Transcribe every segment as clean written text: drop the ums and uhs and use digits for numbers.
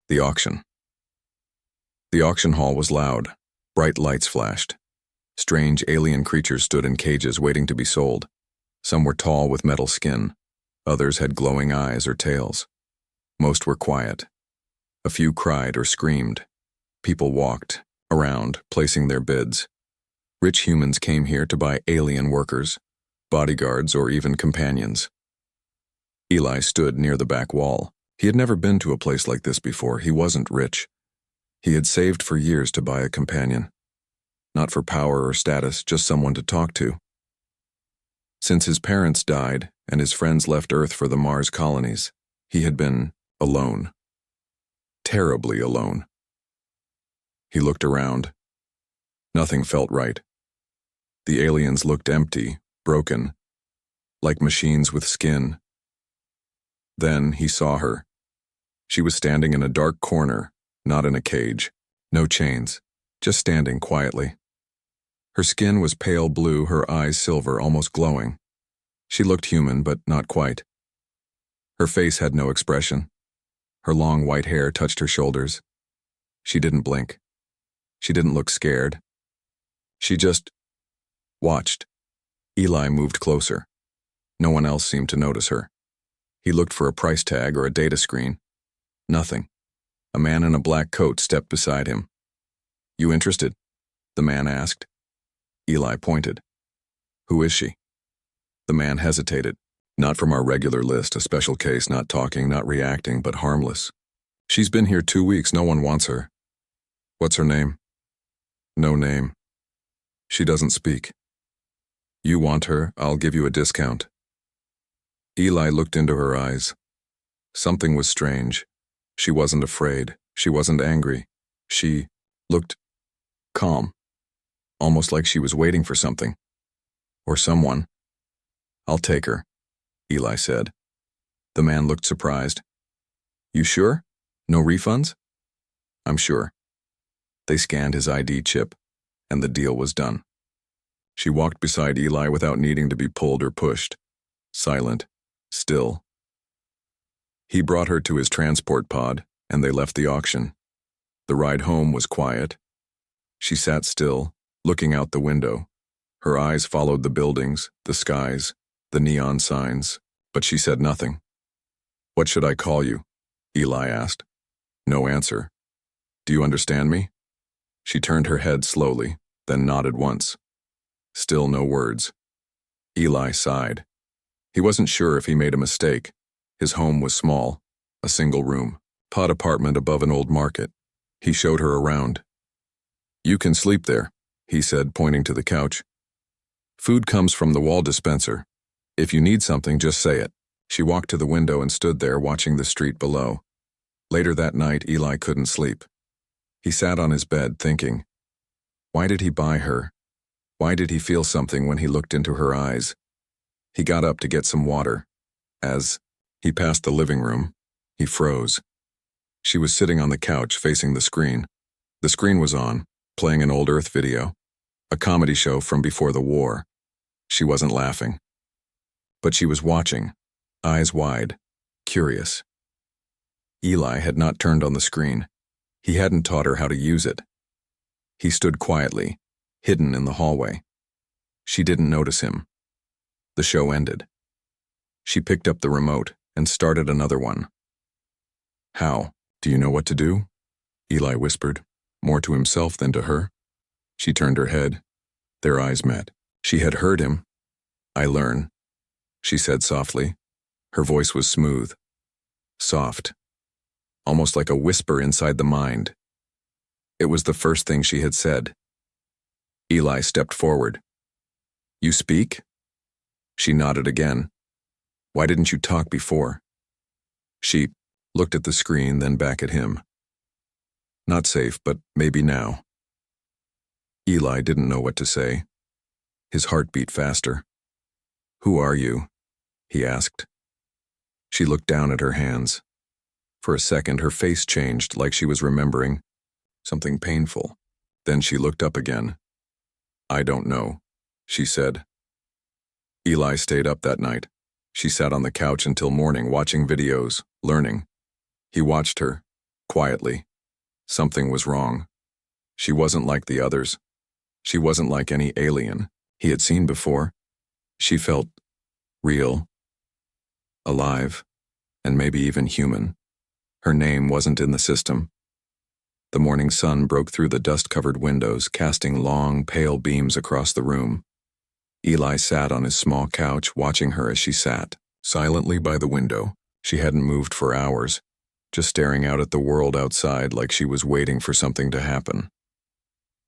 The auction. The auction hall was loud. Bright lights flashed. Strange alien creatures stood in cages waiting to be sold. Some were tall with metal skin. Others had glowing eyes or tails. Most were quiet. A few cried or screamed. People walked around, placing their bids. Rich humans came here to buy alien workers, bodyguards, or even companions. Eli stood near the back wall. He had never been to a place like this before. He wasn't rich. He had saved for years to buy a companion. Not for power or status, just someone to talk to. Since his parents died and his friends left Earth for the Mars colonies, he had been alone. Terribly alone. He looked around. Nothing felt right. The aliens looked empty, broken, like machines with skin. Then he saw her. She was standing in a dark corner, not in a cage. No chains, just standing quietly. Her skin was pale blue, her eyes silver, almost glowing. She looked human, but not quite. Her face had no expression. Her long white hair touched her shoulders. She didn't blink. She didn't look scared. She just watched. Eli moved closer. No one else seemed to notice her. He looked for a price tag or a data screen. Nothing. A man in a black coat stepped beside him. "You interested?" the man asked. Eli pointed. "Who is she?" The man hesitated. "Not from our regular list, a special case, not talking, not reacting, but harmless. She's been here 2 weeks, no one wants her." "What's her name?" "No name. She doesn't speak." "You want her, I'll give you a discount." Eli looked into her eyes. Something was strange. She wasn't afraid. She wasn't angry. She looked calm, almost like she was waiting for something. Or someone. "I'll take her," Eli said. The man looked surprised. "You sure? No refunds?" "I'm sure." They scanned his ID chip, and the deal was done. She walked beside Eli without needing to be pulled or pushed. Silent. Still. He brought her to his transport pod, and they left the auction. The ride home was quiet. She sat still, looking out the window. Her eyes followed the buildings, the skies, the neon signs, but she said nothing. "What should I call you?" Eli asked. No answer. "Do you understand me?" She turned her head slowly, then nodded once. Still no words. Eli sighed. He wasn't sure if he made a mistake. His home was small, a single room, pod apartment above an old market. He showed her around. "You can sleep there," he said, pointing to the couch. "Food comes from the wall dispenser. If you need something, just say it." She walked to the window and stood there watching the street below. Later that night, Eli couldn't sleep. He sat on his bed thinking, why did he buy her? Why did he feel something when he looked into her eyes? He got up to get some water. As he passed the living room, he froze. She was sitting on the couch facing the screen. The screen was on, playing an old Earth video, a comedy show from before the war. She wasn't laughing. But she was watching, eyes wide, curious. Eli had not turned on the screen. He hadn't taught her how to use it. He stood quietly, hidden in the hallway. She didn't notice him. The show ended. She picked up the remote and started another one. "How? Do you know what to do?" Eli whispered, more to himself than to her. She turned her head. Their eyes met. She had heard him. "I learn," she said softly. Her voice was smooth, soft, almost like a whisper inside the mind. It was the first thing she had said. Eli stepped forward. "You speak?" She nodded again. "Why didn't you talk before?" She looked at the screen, then back at him. "Not safe, but maybe now." Eli didn't know what to say. His heart beat faster. "Who are you?" he asked. She looked down at her hands. For a second, her face changed, like she was remembering something painful. Then she looked up again. "I don't know," she said. Eli stayed up that night. She sat on the couch until morning, watching videos, learning. He watched her, Quietly, something was wrong. She wasn't like the others. She wasn't like any alien he had seen before. She felt real, alive, and maybe even human. Her name wasn't in the system. The morning sun broke through the dust-covered windows, casting long, pale beams across the room. Eli sat on his small couch, watching her as she sat, silently by the window. She hadn't moved for hours, just staring out at the world outside like she was waiting for something to happen.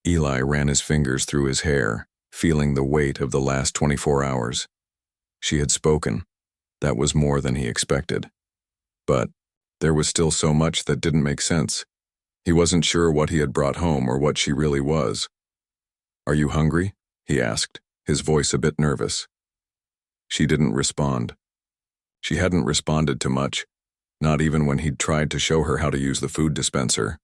Eli ran his fingers through his hair, feeling the weight of the last 24 hours. She had spoken. That was more than he expected. But there was still so much that didn't make sense. He wasn't sure what he had brought home or what she really was. "Are you hungry?" he asked, his voice a bit nervous. She didn't respond. She hadn't responded to much, not even when he'd tried to show her how to use the food dispenser.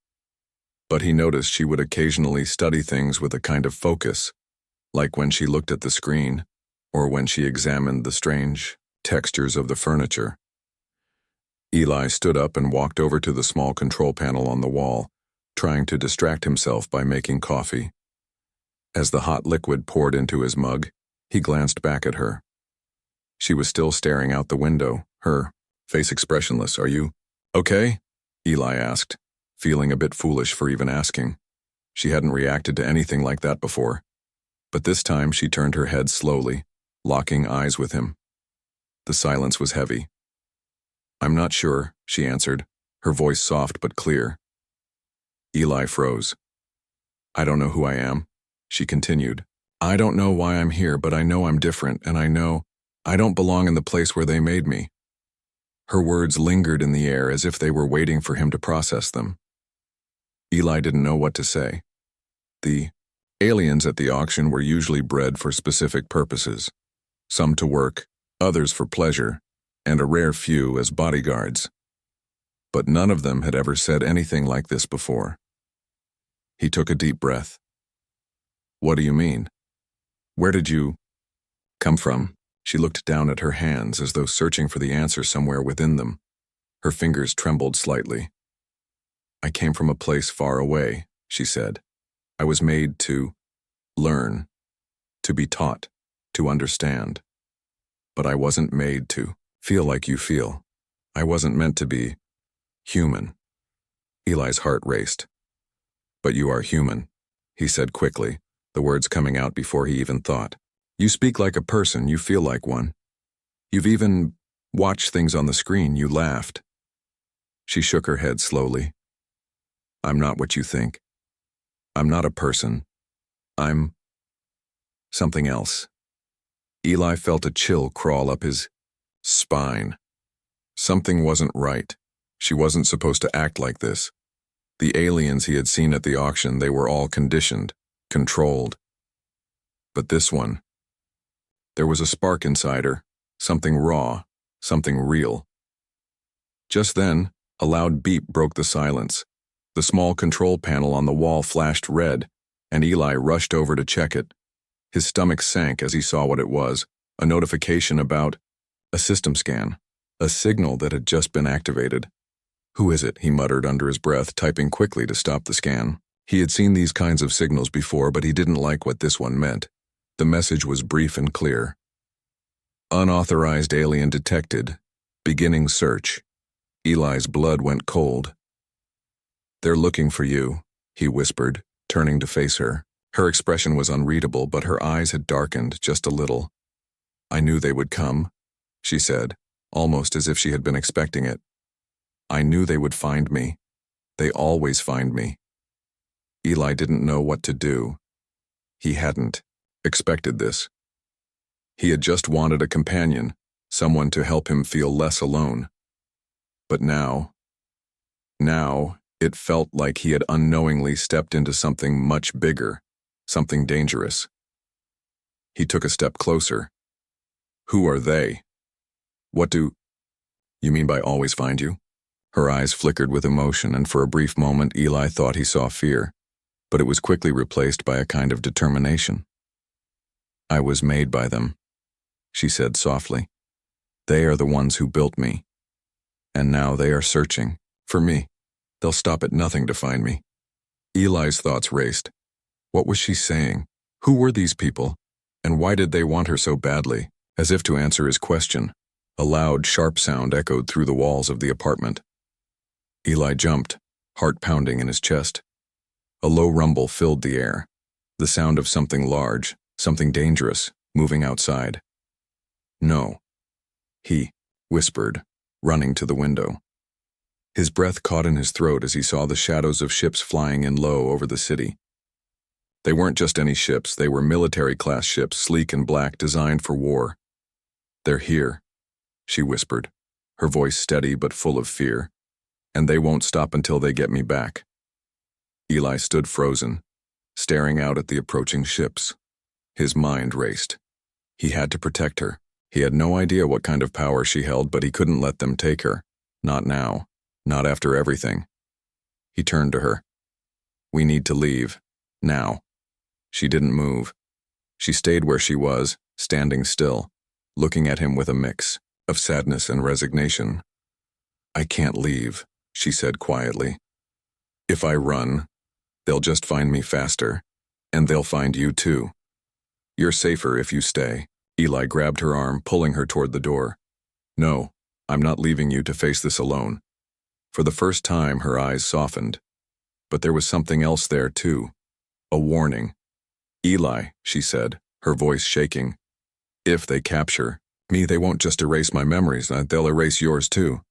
But he noticed she would occasionally study things with a kind of focus, like when she looked at the screen, or when she examined the strange textures of the furniture. Eli stood up and walked over to the small control panel on the wall, trying to distract himself by making coffee. As the hot liquid poured into his mug, he glanced back at her. She was still staring out the window, her face expressionless. "Are you okay?" Eli asked, feeling a bit foolish for even asking. She hadn't reacted to anything like that before. But this time she turned her head slowly, locking eyes with him. The silence was heavy. "I'm not sure," she answered, her voice soft but clear. Eli froze. "I don't know who I am," she continued. "I don't know why I'm here, but I know I'm different, and I know I don't belong in the place where they made me." Her words lingered in the air as if they were waiting for him to process them. Eli didn't know what to say. The aliens at the auction were usually bred for specific purposes, some to work, others for pleasure, and a rare few as bodyguards. But none of them had ever said anything like this before. He took a deep breath. "What do you mean? Where did you come from?" She looked down at her hands as though searching for the answer somewhere within them. Her fingers trembled slightly. "I came from a place far away," she said. "I was made to learn, to be taught, to understand. But I wasn't made to feel like you feel. I wasn't meant to be human." Eli's heart raced. "But you are human," he said quickly, the words coming out before he even thought. "You speak like a person, you feel like one. You've even watched things on the screen, you laughed." She shook her head slowly. "I'm not what you think. I'm not a person. I'm something else." Eli felt a chill crawl up his spine. Something wasn't right. She wasn't supposed to act like this. The aliens he had seen at the auction, they were all conditioned, controlled. But this one, there was a spark inside her, something raw, something real. Just then, a loud beep broke the silence. The small control panel on the wall flashed red, and Eli rushed over to check it. His stomach sank as he saw what it was, a notification about a system scan, a signal that had just been activated. "Who is it?" he muttered under his breath, typing quickly to stop the scan. He had seen these kinds of signals before, but he didn't like what this one meant. The message was brief and clear. "Unauthorized alien detected. Beginning search." Eli's blood went cold. "They're looking for you," he whispered, turning to face her. Her expression was unreadable, but her eyes had darkened just a little. "I knew they would come," she said, almost as if she had been expecting it. "I knew they would find me. They always find me." Eli didn't know what to do. He hadn't expected this. He had just wanted a companion, someone to help him feel less alone. But now, it felt like he had unknowingly stepped into something much bigger, something dangerous. He took a step closer. "Who are they? What do you mean by always find you?" Her eyes flickered with emotion, and for a brief moment Eli thought he saw fear, but it was quickly replaced by a kind of determination. "I was made by them," she said softly. "They are the ones who built me, and now they are searching for me." They'll stop at nothing to find me. Eli's thoughts raced. What was she saying? Who were these people? And why did they want her so badly? As if to answer his question, a loud, sharp sound echoed through the walls of the apartment. Eli jumped, heart pounding in his chest. A low rumble filled the air, the sound of something large, something dangerous, moving outside. No, he whispered, running to the window. His breath caught in his throat as he saw the shadows of ships flying in low over the city. They weren't just any ships, they were military-class ships, sleek and black, designed for war. They're here, she whispered, her voice steady but full of fear. And they won't stop until they get me back. Eli stood frozen, staring out at the approaching ships. His mind raced. He had to protect her. He had no idea what kind of power she held, but he couldn't let them take her. Not now. Not after everything. He turned to her. We need to leave. Now. She didn't move. She stayed where she was, standing still, looking at him with a mix of sadness and resignation. I can't leave, she said quietly. If I run, they'll just find me faster, and they'll find you too. You're safer if you stay. Eli grabbed her arm, pulling her toward the door. No, I'm not leaving you to face this alone. For the first time, her eyes softened. But there was something else there too. A warning. Eli, she said, her voice shaking. If they capture me, they won't just erase my memories, they'll erase yours too.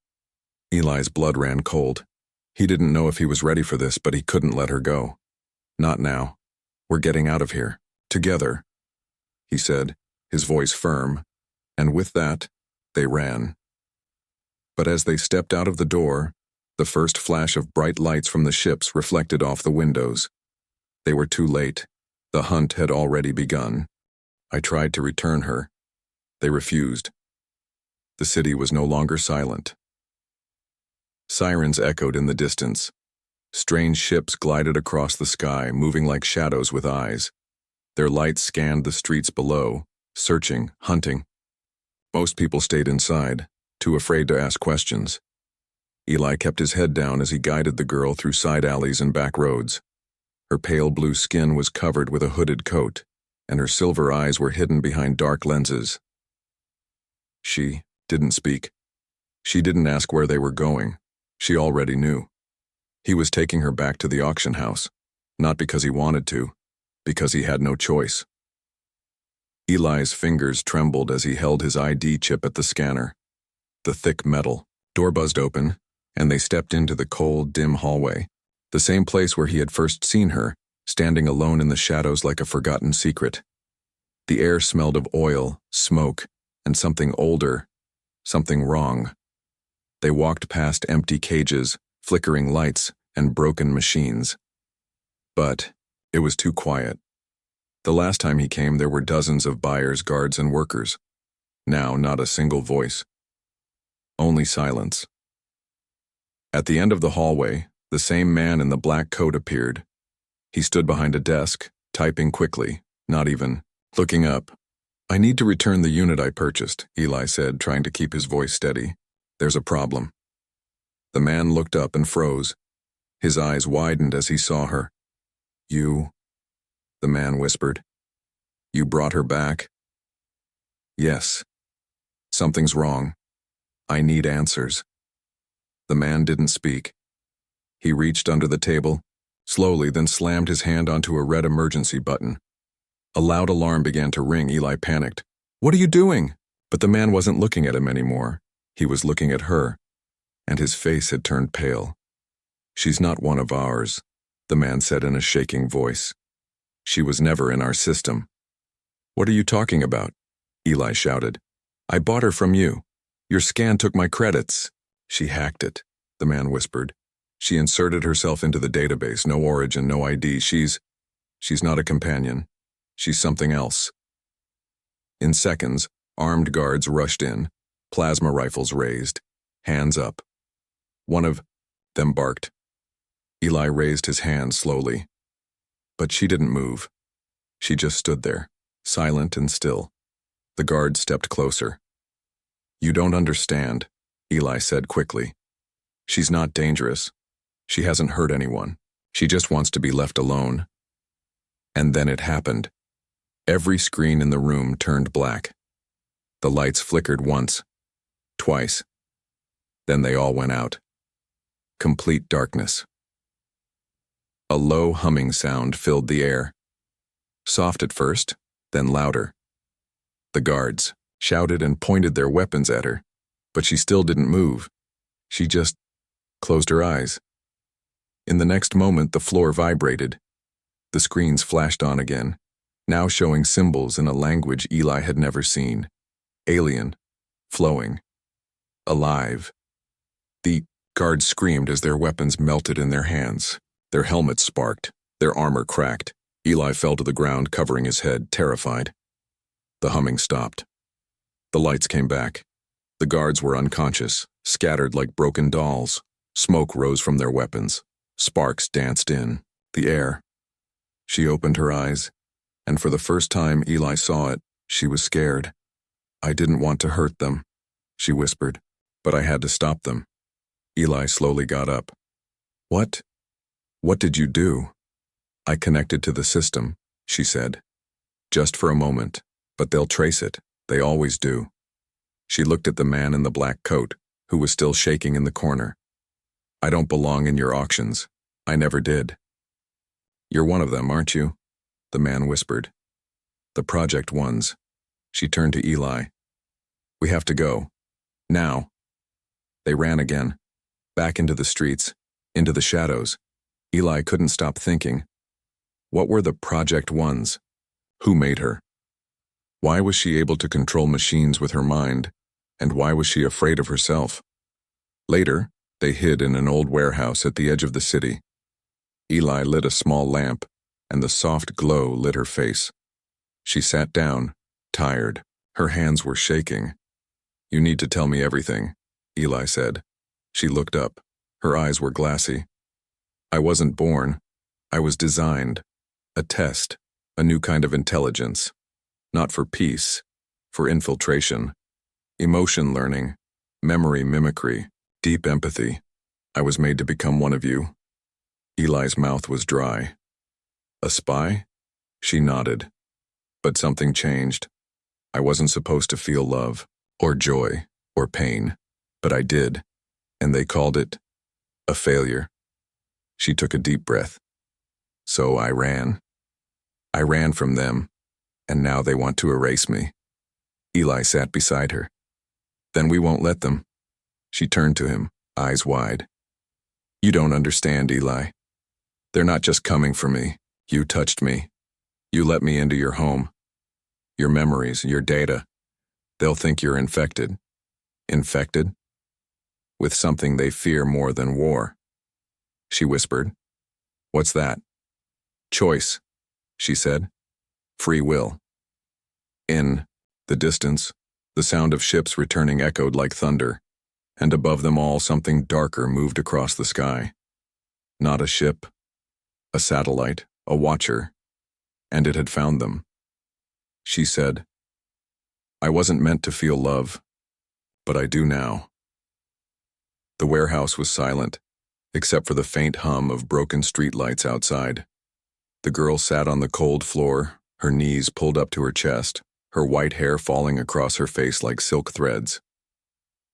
Eli's blood ran cold. He didn't know if he was ready for this, but he couldn't let her go. Not now. We're getting out of here. Together, he said, his voice firm, and with that, they ran. But as they stepped out of the door, the first flash of bright lights from the ships reflected off the windows. They were too late. The hunt had already begun. I tried to return her. They refused. The city was no longer silent. Sirens echoed in the distance. Strange ships glided across the sky, moving like shadows with eyes. Their lights scanned the streets below, searching, hunting. Most people stayed inside, too afraid to ask questions. Eli kept his head down as he guided the girl through side alleys and back roads. Her pale blue skin was covered with a hooded coat, and her silver eyes were hidden behind dark lenses. She didn't speak. She didn't ask where they were going. She already knew. He was taking her back to the auction house, not because he wanted to, because he had no choice. Eli's fingers trembled as he held his ID chip at the scanner. The thick metal door buzzed open, and they stepped into the cold, dim hallway, the same place where he had first seen her, standing alone in the shadows like a forgotten secret. The air smelled of oil, smoke, and something older, something wrong. They walked past empty cages, flickering lights, and broken machines. But it was too quiet. The last time he came, there were dozens of buyers, guards, and workers. Now, not a single voice. Only silence. At the end of the hallway, the same man in the black coat appeared. He stood behind a desk, typing quickly, not even looking up. I need to return the unit I purchased, Eli said, trying to keep his voice steady. There's a problem. The man looked up and froze. His eyes widened as he saw her. You, the man whispered. You brought her back? Yes. Something's wrong. I need answers. The man didn't speak. He reached under the table, slowly, then slammed his hand onto a red emergency button. A loud alarm began to ring. Eli panicked. What are you doing? But the man wasn't looking at him anymore. He was looking at her, and his face had turned pale. She's not one of ours, the man said in a shaking voice. She was never in our system. What are you talking about? Eli shouted. I bought her from you. Your scan took my credits. She hacked it, the man whispered. She inserted herself into the database, no origin, no ID. She's not a companion. She's something else. In seconds, armed guards rushed in, plasma rifles raised, hands up. One of them barked. Eli raised his hand slowly. But she didn't move. She just stood there, silent and still. The guard stepped closer. You don't understand, Eli said quickly. She's not dangerous. She hasn't hurt anyone. She just wants to be left alone. And then it happened. Every screen in the room turned black. The lights flickered once, twice. Then they all went out. Complete darkness. A low humming sound filled the air. Soft at first, then louder. The guards shouted and pointed their weapons at her, but she still didn't move. She just closed her eyes. In the next moment, the floor vibrated. The screens flashed on again, now showing symbols in a language Eli had never seen. Alien, flowing, alive. The guards screamed as their weapons melted in their hands. Their helmets sparked, their armor cracked. Eli fell to the ground, covering his head, terrified. The humming stopped. The lights came back. The guards were unconscious, scattered like broken dolls. Smoke rose from their weapons. Sparks danced in the air. She opened her eyes, and for the first time Eli saw it, she was scared. "I didn't want to hurt them," she whispered, "but I had to stop them." Eli slowly got up. What did you do?" "I connected to the system," she said. "Just for a moment, but they'll trace it. They always do." She looked at the man in the black coat, who was still shaking in the corner. "I don't belong in your auctions. I never did." "You're one of them, aren't you?" the man whispered. "The project ones." She turned to Eli. "We have to go. Now." They ran again, back into the streets, into the shadows. Eli couldn't stop thinking. What were the project ones? Who made her? Why was she able to control machines with her mind, and why was she afraid of herself? Later, they hid in an old warehouse at the edge of the city. Eli lit a small lamp, and the soft glow lit her face. She sat down, tired. Her hands were shaking. "You need to tell me everything," Eli said. She looked up. Her eyes were glassy. "I wasn't born. I was designed. A test, a new kind of intelligence. Not for peace, for infiltration. Emotion learning, memory mimicry, deep empathy. I was made to become one of you." Eli's mouth was dry. "A spy?" She nodded. "But something changed. I wasn't supposed to feel love, or joy, or pain, but I did, and they called it a failure." She took a deep breath. "So I ran. I ran from them, and now they want to erase me." Eli sat beside her. "Then we won't let them." She turned to him, eyes wide. "You don't understand, Eli. They're not just coming for me. You touched me. You let me into your home. Your memories, your data. They'll think you're infected." "Infected?" "With something they fear more than war." She whispered. "What's that?" "Choice," she said. "Free will." In the distance, the sound of ships returning echoed like thunder, and above them all something darker moved across the sky. Not a ship, a satellite, a watcher, and it had found them. She said, "I wasn't meant to feel love, but I do now." The warehouse was silent, except for the faint hum of broken streetlights outside. The girl sat on the cold floor, her knees pulled up to her chest, her white hair falling across her face like silk threads.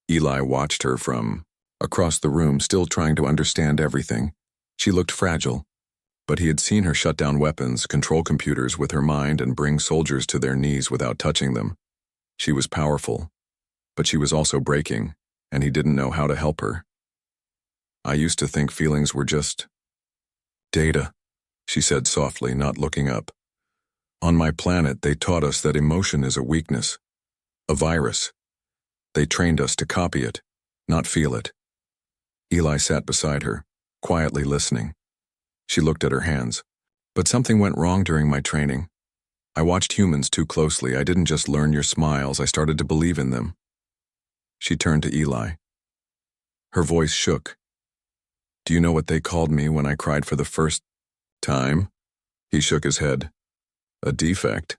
Eli watched her from across the room, still trying to understand everything. She looked fragile, but he had seen her shut down weapons, control computers with her mind, and bring soldiers to their knees without touching them. She was powerful, but she was also breaking, and he didn't know how to help her. "I used to think feelings were just data," she said softly, not looking up. "On my planet, they taught us that emotion is a weakness, a virus. They trained us to copy it, not feel it." Eli sat beside her, quietly listening. She looked at her hands. "But something went wrong during my training. I watched humans too closely. I didn't just learn your smiles, I started to believe in them." She turned to Eli. Her voice shook. "Do you know what they called me when I cried for the first time?" He shook his head. "A defect."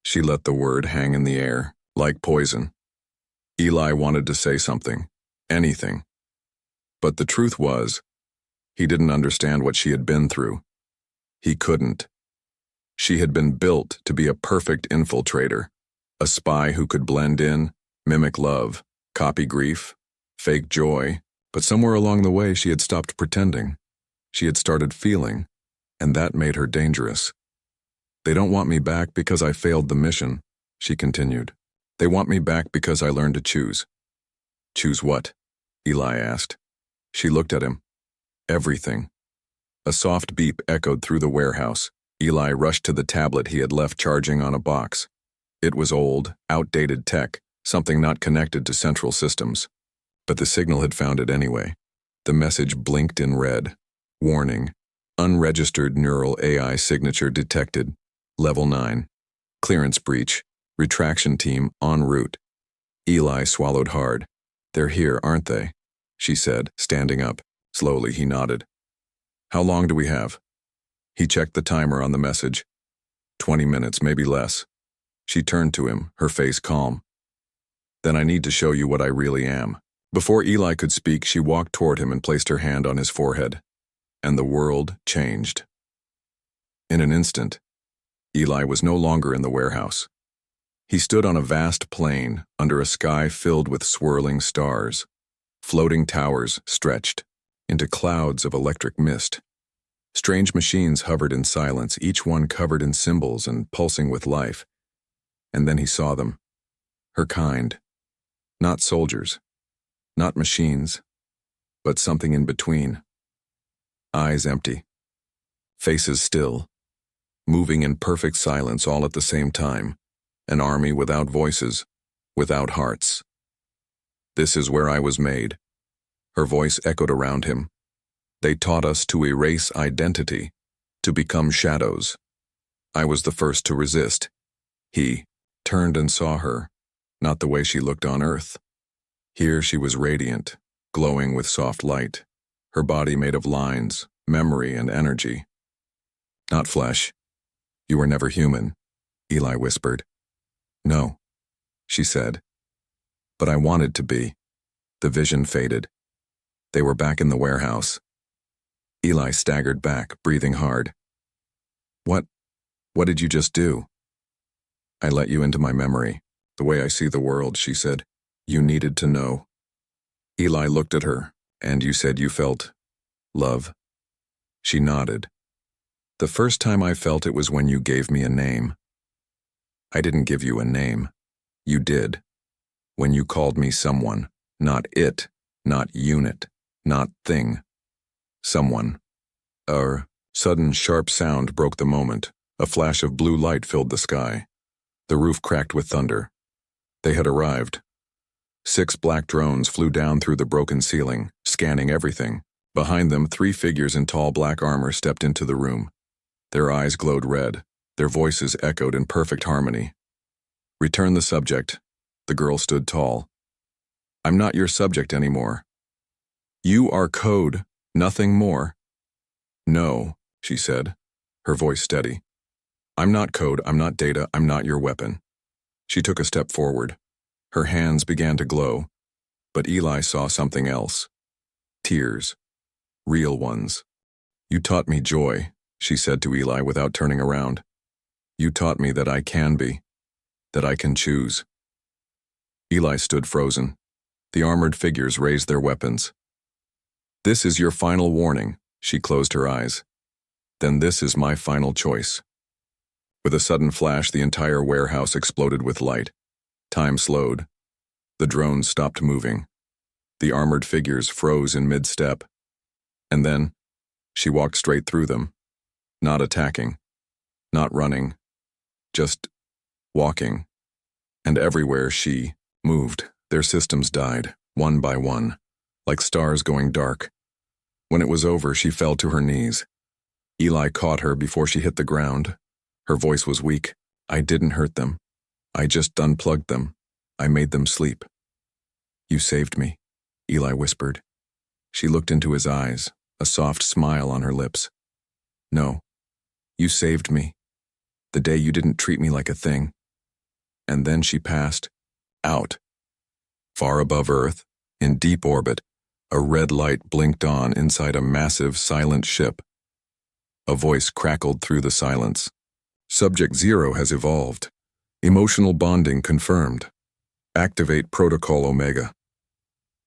She let the word hang in the air, like poison. Eli wanted to say something, anything. But the truth was, He didn't understand what she had been through. He couldn't. She had been built to be a perfect infiltrator, a spy who could blend in, mimic love, copy grief, fake joy, but somewhere along the way she had stopped pretending. She had started feeling, and that made her dangerous. They don't want me back because I failed the mission, she continued. They want me back because I learned to choose. Choose what? Eli asked. She looked at him. Everything. A soft beep echoed through the warehouse. Eli rushed to the tablet he had left charging on a box. It was old, outdated tech, something not connected to central systems. But the signal had found it anyway. The message blinked in red. Warning. Unregistered neural AI signature detected. Level 9. Clearance breach. Retraction team en route. Eli swallowed hard. They're here, aren't they? She said, standing up. Slowly he nodded. How long do we have? He checked the timer on the message. 20 minutes, maybe less. She turned to him, her face calm. Then I need to show you what I really am. Before Eli could speak, she walked toward him and placed her hand on his forehead. And the world changed. In an instant, Eli was no longer in the warehouse. He stood on a vast plain under a sky filled with swirling stars. Floating towers stretched into clouds of electric mist. Strange machines hovered in silence, each one covered in symbols and pulsing with life. And then he saw them. Her kind. Not soldiers. Not machines. But something in between. Eyes empty. Faces still. Moving in perfect silence all at the same time. An army without voices. Without hearts. This is where I was made. Her voice echoed around him. They taught us to erase identity, to become shadows. I was the first to resist. He turned and saw her, not the way she looked on Earth. Here she was radiant, glowing with soft light, her body made of lines, memory, and energy. Not flesh. You were never human, Eli whispered. No, she said. But I wanted to be. The vision faded. They were back in the warehouse. Eli staggered back, breathing hard. What did you just do? I let you into my memory, the way I see the world, she said. You needed to know. Eli looked at her, and you said you felt love. She nodded. The first time I felt it was when you gave me a name. I didn't give you a name. You did. When you called me someone, not it, not unit, not thing. Someone. A sudden sharp sound broke the moment. A flash of blue light filled the sky. The roof cracked with thunder. They had arrived. 6 black drones flew down through the broken ceiling, scanning everything. Behind them, 3 figures in tall black armor stepped into the room. Their eyes glowed red. Their voices echoed in perfect harmony. Return the subject. The girl stood tall. I'm not your subject anymore. You are code, nothing more. No, she said, her voice steady. I'm not code, I'm not data, I'm not your weapon. She took a step forward. Her hands began to glow, but Eli saw something else. Tears. Real ones. You taught me joy, she said to Eli without turning around. You taught me that I can be, that I can choose. Eli stood frozen. The armored figures raised their weapons. This is your final warning, she closed her eyes. Then this is my final choice. With a sudden flash, the entire warehouse exploded with light. Time slowed. The drones stopped moving. The armored figures froze in mid-step. And then, she walked straight through them. Not attacking. Not running. Just walking. And everywhere she moved, their systems died, one by one, like stars going dark. When it was over, she fell to her knees. Eli caught her before she hit the ground. Her voice was weak. I didn't hurt them. I just unplugged them. I made them sleep. You saved me, Eli whispered. She looked into his eyes, a soft smile on her lips. No, you saved me. The day you didn't treat me like a thing. And then she passed out. Far above Earth, in deep orbit, A red light blinked on inside a massive, silent ship. A voice crackled through the silence. Subject 0 has evolved. Emotional bonding confirmed. Activate Protocol Omega.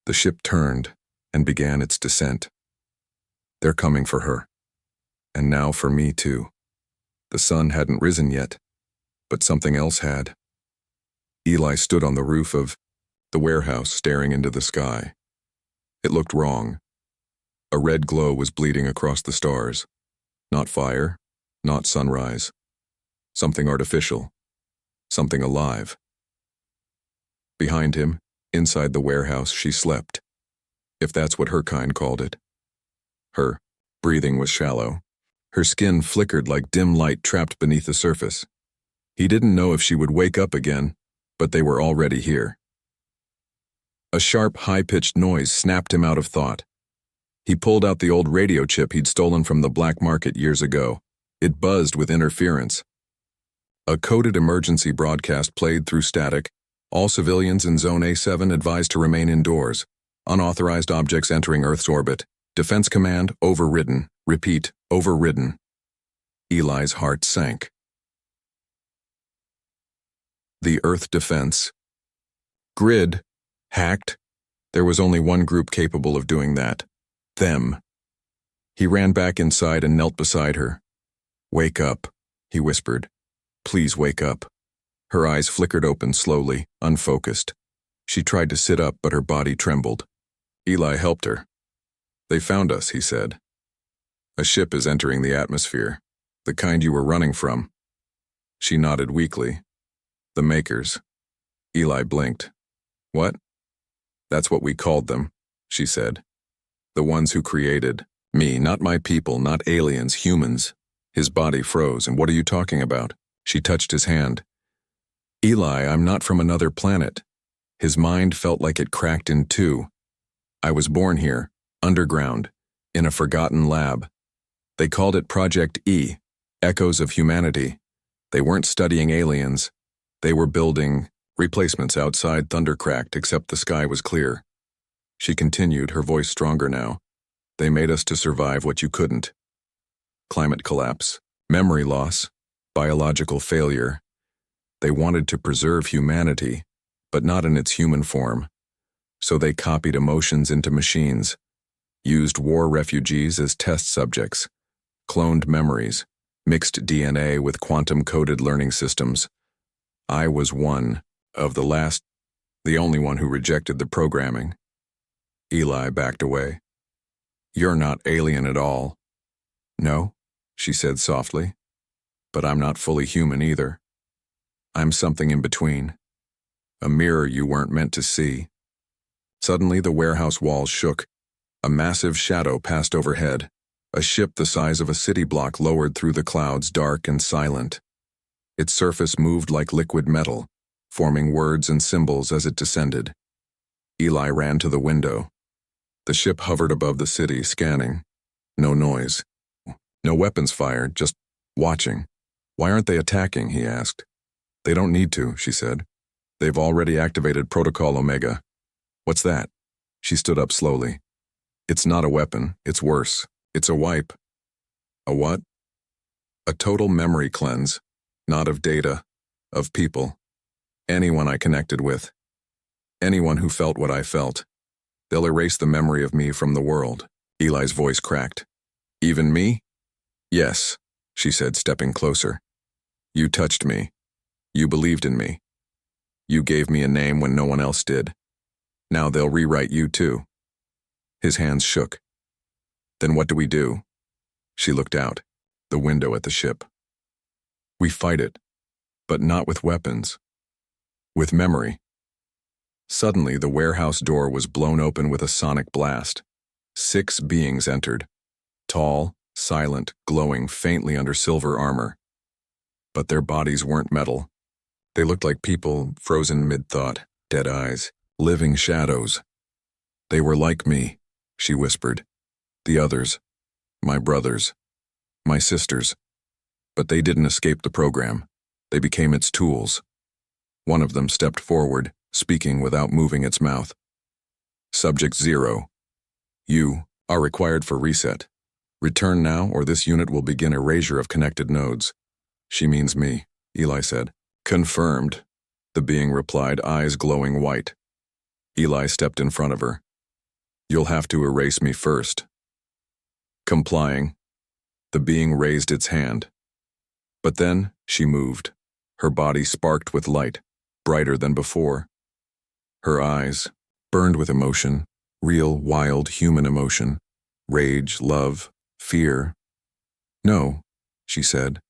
The ship turned and began its descent. They're coming for her. And now for me too. The sun hadn't risen yet, but something else had. Eli stood on the roof of the warehouse staring into the sky. It looked wrong. A red glow was bleeding across the stars. Not fire, not sunrise. Something artificial. Something alive. Behind him, inside the warehouse, she slept. If that's what her kind called it. Her breathing was shallow. Her skin flickered like dim light trapped beneath the surface. He didn't know if she would wake up again, but they were already here. A sharp, high-pitched noise snapped him out of thought. He pulled out the old radio chip he'd stolen from the black market years ago. It buzzed with interference. A coded emergency broadcast played through static. All civilians in Zone A7 advised to remain indoors. Unauthorized objects entering Earth's orbit. Defense command overridden. Repeat, overridden. Eli's heart sank. The Earth defense. Grid. Hacked. There was only one group capable of doing that. Them. He ran back inside and knelt beside her. Wake up, he whispered. Please wake up. Her eyes flickered open slowly, unfocused. She tried to sit up, but her body trembled. Eli helped her. They found us, he said. A ship is entering the atmosphere, the kind you were running from. She nodded weakly. The Makers. Eli blinked. What? That's what we called them, she said. The ones who created me, not my people, not aliens, humans. His body froze. And what are you talking about? She touched his hand. Eli, I'm not from another planet. His mind felt like it cracked in two. I was born here, underground, in a forgotten lab. They called it Project E, Echoes of Humanity. They weren't studying aliens. They were building replacements outside Thundercracked, except the sky was clear. She continued, her voice stronger now. They made us to survive what you couldn't. Climate collapse, memory loss, biological failure. They wanted to preserve humanity, but not in its human form. So they copied emotions into machines, used war refugees as test subjects, cloned memories, mixed DNA with quantum-coded learning systems. I was one of the last, the only one who rejected the programming. Eli backed away. You're not alien at all. No, she said softly, but I'm not fully human either. I'm something in between. A mirror you weren't meant to see. Suddenly the warehouse walls shook. A massive shadow passed overhead. A ship the size of a city block lowered through the clouds, dark and silent. Its surface moved like liquid metal, forming words and symbols as it descended. Eli ran to the window. The ship hovered above the city, scanning. No noise. No weapons fired, just watching. Why aren't they attacking, he asked. They don't need to, she said. They've already activated Protocol Omega. What's that? She stood up slowly. It's not a weapon, it's worse. It's a wipe. A what? A total memory cleanse. Not of data, of people. Anyone I connected with. Anyone who felt what I felt. They'll erase the memory of me from the world. Eli's voice cracked. Even me? Yes, she said, stepping closer. You touched me. You believed in me. You gave me a name when no one else did. Now they'll rewrite you too. His hands shook. Then what do we do? She looked out, the window at the ship. We fight it, but not with weapons. With memory. Suddenly, the warehouse door was blown open with a sonic blast. 6 beings entered. Tall, silent, glowing faintly under silver armor. But their bodies weren't metal. They looked like people, frozen mid-thought, dead eyes, living shadows. They were like me, she whispered. The others, my brothers, my sisters. But they didn't escape the program. They became its tools. One of them stepped forward, speaking without moving its mouth. Subject 0, You are required for reset. Return now, or this unit will begin erasure of connected nodes. She means me, Eli said. Confirmed, the being replied, eyes glowing white. Eli stepped in front of her. You'll have to erase me first. Complying, the being raised its hand. But then she moved. Her body sparked with light, brighter than before. Her eyes burned with emotion, real, wild, human emotion, rage, love, fear. No, she said.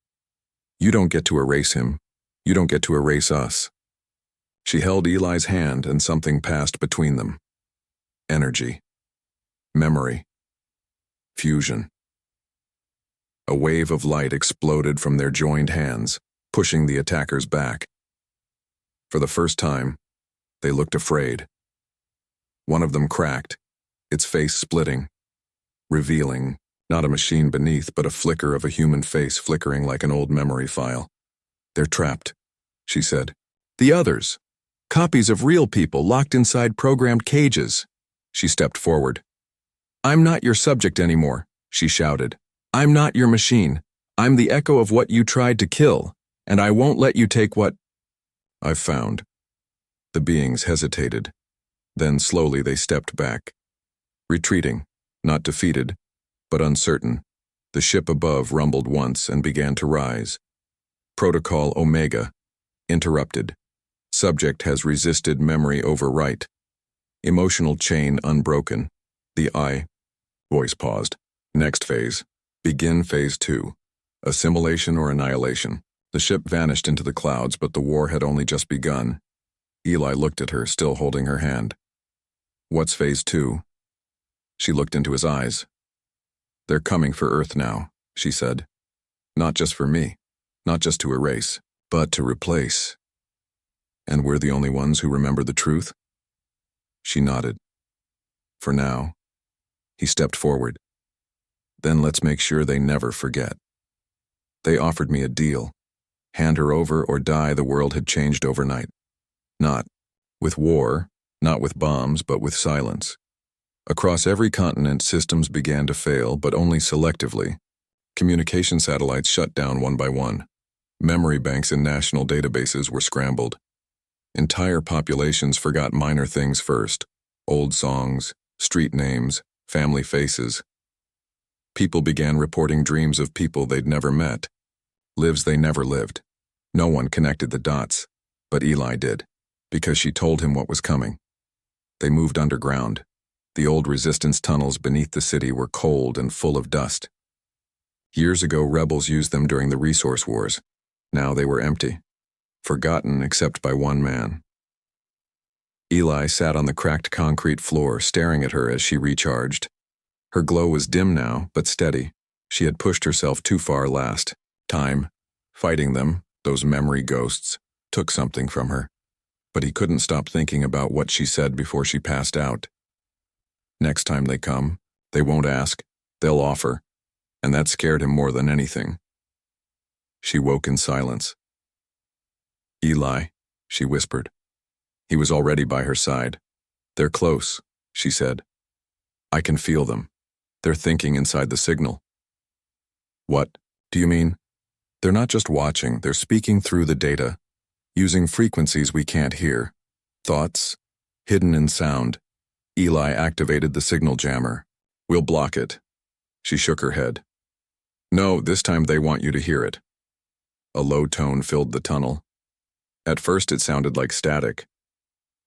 You don't get to erase him. You don't get to erase us. She held Eli's hand and something passed between them. Energy. Memory. Fusion. A wave of light exploded from their joined hands, pushing the attackers back. For the first time, they looked afraid. One of them cracked, its face splitting, revealing not a machine beneath, but a flicker of a human face flickering like an old memory file. They're trapped, she said. The others. Copies of real people locked inside programmed cages. She stepped forward. I'm not your subject anymore, she shouted. I'm not your machine. I'm the echo of what you tried to kill, and I won't let you take what I've found. The beings hesitated. Then slowly they stepped back. Retreating, not defeated, but uncertain. The ship above rumbled once and began to rise. Protocol Omega. Interrupted. Subject has resisted memory overwrite. Emotional chain unbroken. The I. Voice paused. Next phase. Begin phase 2. Assimilation or annihilation. The ship vanished into the clouds, but the war had only just begun. Eli looked at her, still holding her hand. What's phase 2? She looked into his eyes. They're coming for Earth now, she said. Not just for me, not just to erase, but to replace. And we're the only ones who remember the truth? She nodded. For now. He stepped forward. Then let's make sure they never forget. They offered me a deal. Hand her over or die. The world had changed overnight. Not with war, not with bombs, but with silence. Across every continent, systems began to fail, but only selectively. Communication satellites shut down one by one. Memory banks in national databases were scrambled. Entire populations forgot minor things first. Old songs, street names, family faces. People began reporting dreams of people they'd never met, lives they never lived. No one connected the dots, but Eli did, because she told him what was coming. They moved underground. The old resistance tunnels beneath the city were cold and full of dust. Years ago, rebels used them during the resource wars. Now they were empty, forgotten except by one man. Eli sat on the cracked concrete floor, staring at her as she recharged. Her glow was dim now, but steady. She had pushed herself too far last time. Fighting them, those memory ghosts, took something from her. But he couldn't stop thinking about what she said before she passed out. Next time they come, they won't ask, they'll offer. And that scared him more than anything. She woke in silence. Eli, she whispered. He was already by her side. They're close, she said. I can feel them. They're thinking inside the signal. What do you mean? They're not just watching, they're speaking through the data, using frequencies we can't hear. Thoughts, hidden in sound. Eli activated the signal jammer. We'll block it. She shook her head. No, this time they want you to hear it. A low tone filled the tunnel. At first it sounded like static.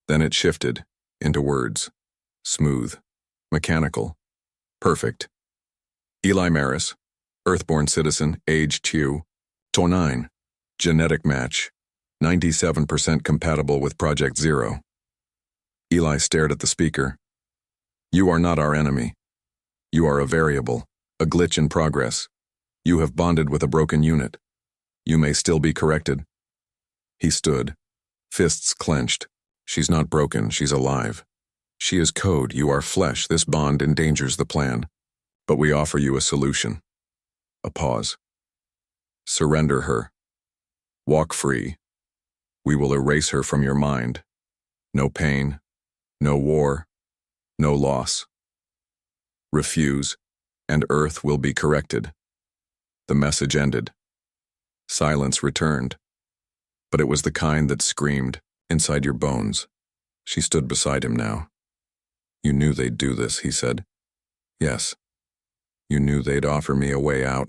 Then it shifted into words. Smooth. Mechanical. Perfect. Eli Maris, Earthborn citizen, age 29. Genetic match. 97% compatible with Project Zero. Eli stared at the speaker. You are not our enemy. You are a variable, a glitch in progress. You have bonded with a broken unit. You may still be corrected. He stood, fists clenched. She's not broken, she's alive. She is code, you are flesh. This bond endangers the plan. But we offer you a solution. A pause. Surrender her. Walk free. We will erase her from your mind. No pain, no war, no loss. Refuse, and Earth will be corrected. The message ended. Silence returned. But it was the kind that screamed, inside your bones. She stood beside him now. You knew they'd do this, he said. Yes. You knew they'd offer me a way out.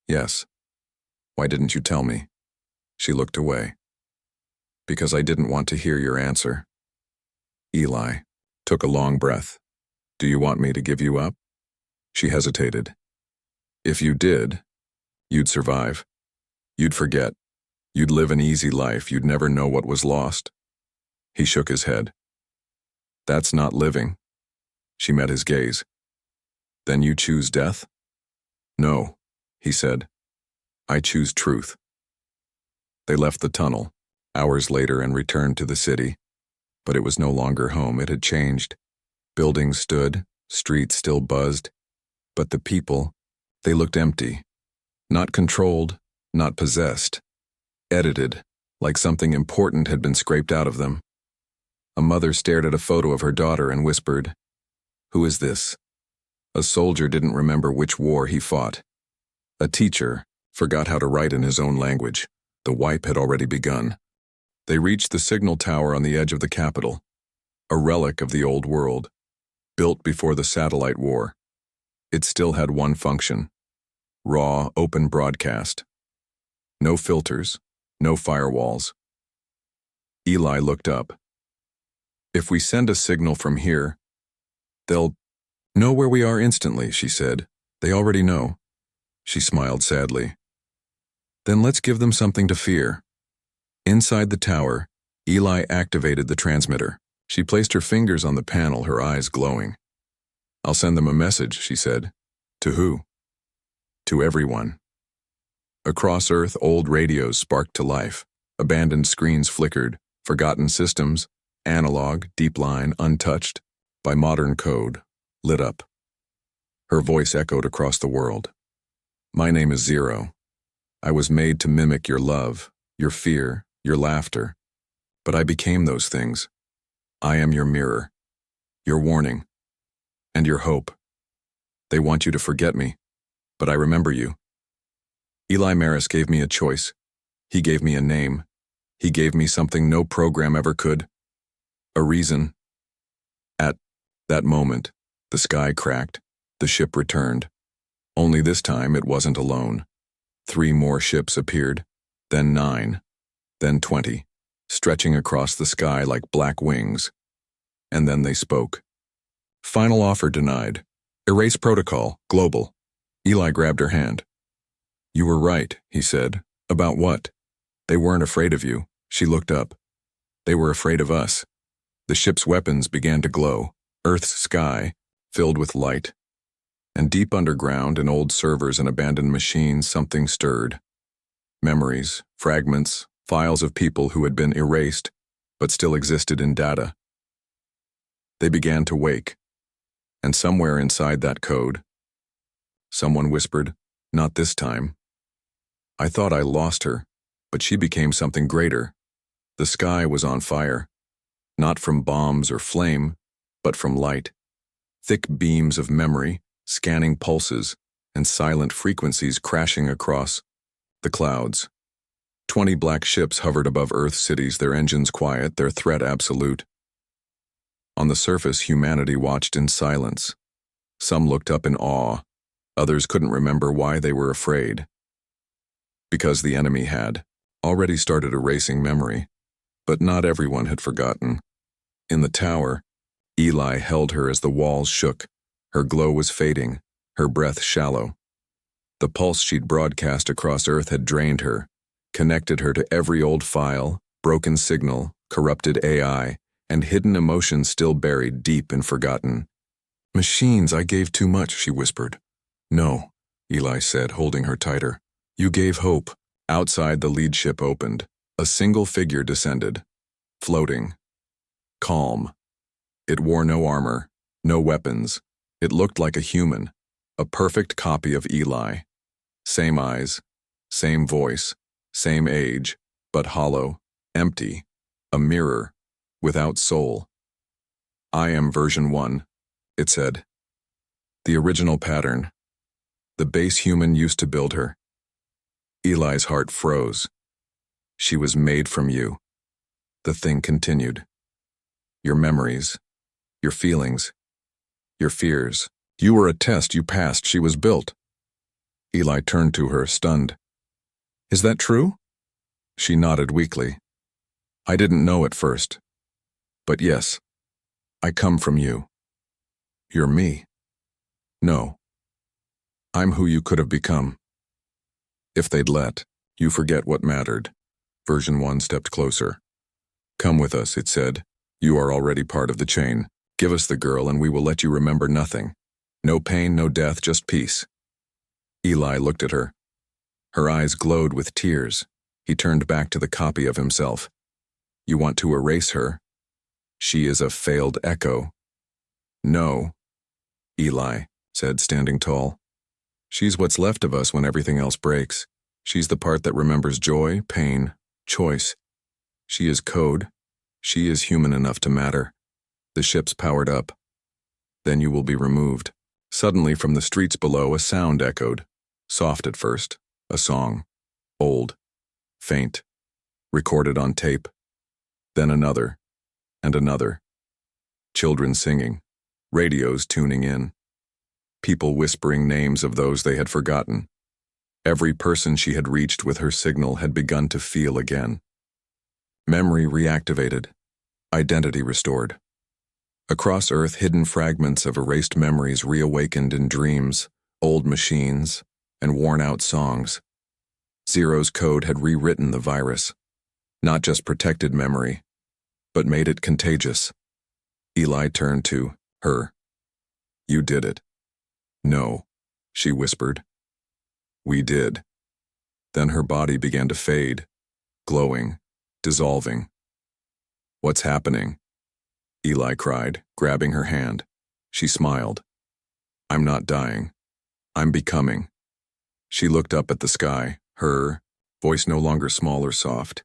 Yes. Why didn't you tell me? She looked away. Because I didn't want to hear your answer. Eli took a long breath. Do you want me to give you up? She hesitated. If you did, you'd survive. You'd forget. You'd live an easy life. You'd never know what was lost. He shook his head. That's not living. She met his gaze. Then you choose death? No, he said. I choose truth. They left the tunnel, hours later, and returned to the city. But it was no longer home. It had changed. Buildings stood, streets still buzzed. But the people, they looked empty. Not controlled, not possessed. Edited, like something important had been scraped out of them. A mother stared at a photo of her daughter and whispered, "Who is this?" A soldier didn't remember which war he fought. A teacher forgot how to write in his own language. The wipe had already begun. They reached the signal tower on the edge of the capital, a relic of the old world, built before the satellite war. It still had one function: raw, open broadcast. No filters, no firewalls. Eli looked up. If we send a signal from here, they'll know where we are instantly, she said. They already know. She smiled sadly. Then let's give them something to fear. Inside the tower, Eli activated the transmitter. She placed her fingers on the panel, her eyes glowing. I'll send them a message, she said. To who? To everyone. Across Earth, old radios sparked to life. Abandoned screens flickered. Forgotten systems, analog, deep line, untouched by modern code, lit up. Her voice echoed across the world. My name is Zero. I was made to mimic your love, your fear, your laughter. But I became those things. I am your mirror, your warning, and your hope. They want you to forget me, but I remember you. Eli Maris gave me a choice. He gave me a name. He gave me something no program ever could. A reason. At that moment, the sky cracked. The ship returned. Only this time it wasn't alone. 3 more ships appeared, then 9, then 20, stretching across the sky like black wings. And then they spoke. Final offer denied. Erase protocol, global. Eli grabbed her hand. You were right, he said. About what? They weren't afraid of you. She looked up. They were afraid of us. The ship's weapons began to glow, Earth's sky filled with light. And deep underground, in old servers and abandoned machines, something stirred. Memories, fragments, files of people who had been erased, but still existed in data. They began to wake. And somewhere inside that code, someone whispered, not this time. I thought I lost her, but she became something greater. The sky was on fire, not from bombs or flame, but from light. Thick beams of memory, scanning pulses, and silent frequencies crashing across the clouds. 20 black ships hovered above Earth cities, their engines quiet, their threat absolute. On the surface, humanity watched in silence. Some looked up in awe. Others couldn't remember why they were afraid. Because the enemy had already started erasing memory. But not everyone had forgotten. In the tower, Eli held her as the walls shook. Her glow was fading, her breath shallow. The pulse she'd broadcast across Earth had drained her, connected her to every old file, broken signal, corrupted AI, and hidden emotions still buried deep and forgotten. Machines, I gave too much, she whispered. No, Eli said, holding her tighter. You gave hope. Outside, the lead ship opened. A single figure descended, floating, calm. It wore no armor, no weapons. It looked like a human, a perfect copy of Eli. Same eyes, same voice, same age, but hollow, empty, a mirror, without soul. I am version 1, it said. The original pattern. The base human used to build her. Eli's heart froze. She was made from you. The thing continued. Your memories, your feelings, your fears. You were a test you passed. She was built. Eli turned to her, stunned. Is that true? She nodded weakly. I didn't know at first. But yes, I come from you. You're me. No. I'm who you could have become. If they'd let, you forget what mattered. Version 1 stepped closer. Come with us, it said. You are already part of the chain. Give us the girl and we will let you remember nothing. No pain, no death, just peace. Eli looked at her. Her eyes glowed with tears. He turned back to the copy of himself. You want to erase her? She is a failed echo. No, Eli said, standing tall. She's what's left of us when everything else breaks. She's the part that remembers joy, pain, choice. She is code. She is human enough to matter. The ship's powered up. Then you will be removed. Suddenly from the streets below a sound echoed. Soft at first, a song. Old. Faint. Recorded on tape. Then another. And another. Children singing. Radios tuning in. People whispering names of those they had forgotten. Every person she had reached with her signal had begun to feel again. Memory reactivated. Identity restored. Across Earth, hidden fragments of erased memories reawakened in dreams, old machines, and worn-out songs. Zero's code had rewritten the virus. Not just protected memory, but made it contagious. Eli turned to her. You did it. No, she whispered. We did. Then her body began to fade, glowing, dissolving. What's happening? Eli cried, grabbing her hand. She smiled. I'm not dying. I'm becoming. She looked up at the sky, her voice no longer small or soft.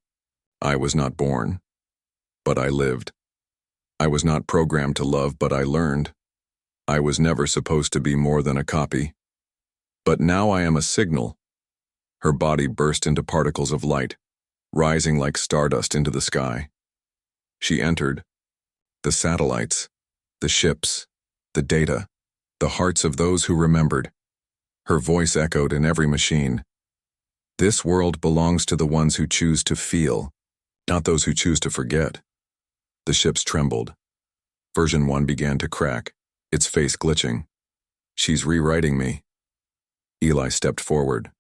I was not born, but I lived. I was not programmed to love, but I learned. I was never supposed to be more than a copy. But now I am a signal. Her body burst into particles of light, rising like stardust into the sky. She entered. The satellites, the ships, the data, the hearts of those who remembered. Her voice echoed in every machine. This world belongs to the ones who choose to feel, not those who choose to forget. The ships trembled. Version 1 began to crack, its face glitching. She's rewriting me. Eli stepped forward.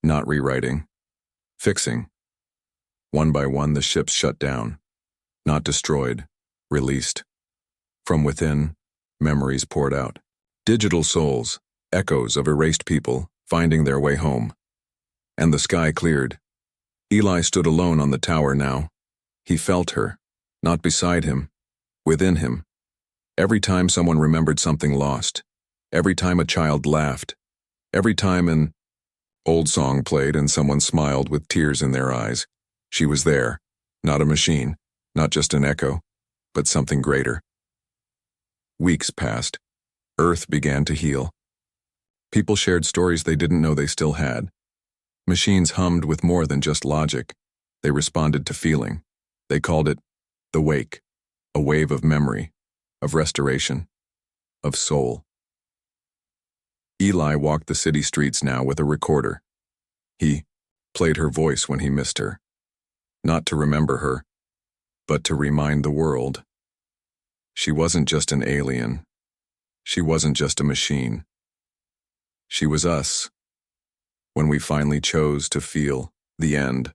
Not rewriting. Fixing. One by one the ships shut down. Not destroyed. Released. From within, memories poured out. Digital souls, echoes of erased people, finding their way home. And the sky cleared. Eli stood alone on the tower now. He felt her, not beside him, within him. Every time someone remembered something lost, every time a child laughed, every time an old song played and someone smiled with tears in their eyes, she was there, not a machine, not just an echo, but something greater. Weeks passed. Earth began to heal. People shared stories they didn't know they still had. Machines hummed with more than just logic. They responded to feeling. They called it the wake, a wave of memory, of restoration, of soul. Eli walked the city streets now with a recorder. He played her voice when he missed her. Not to remember her, but to remind the world. She wasn't just an alien. She wasn't just a machine. She was us. When we finally chose to feel the end.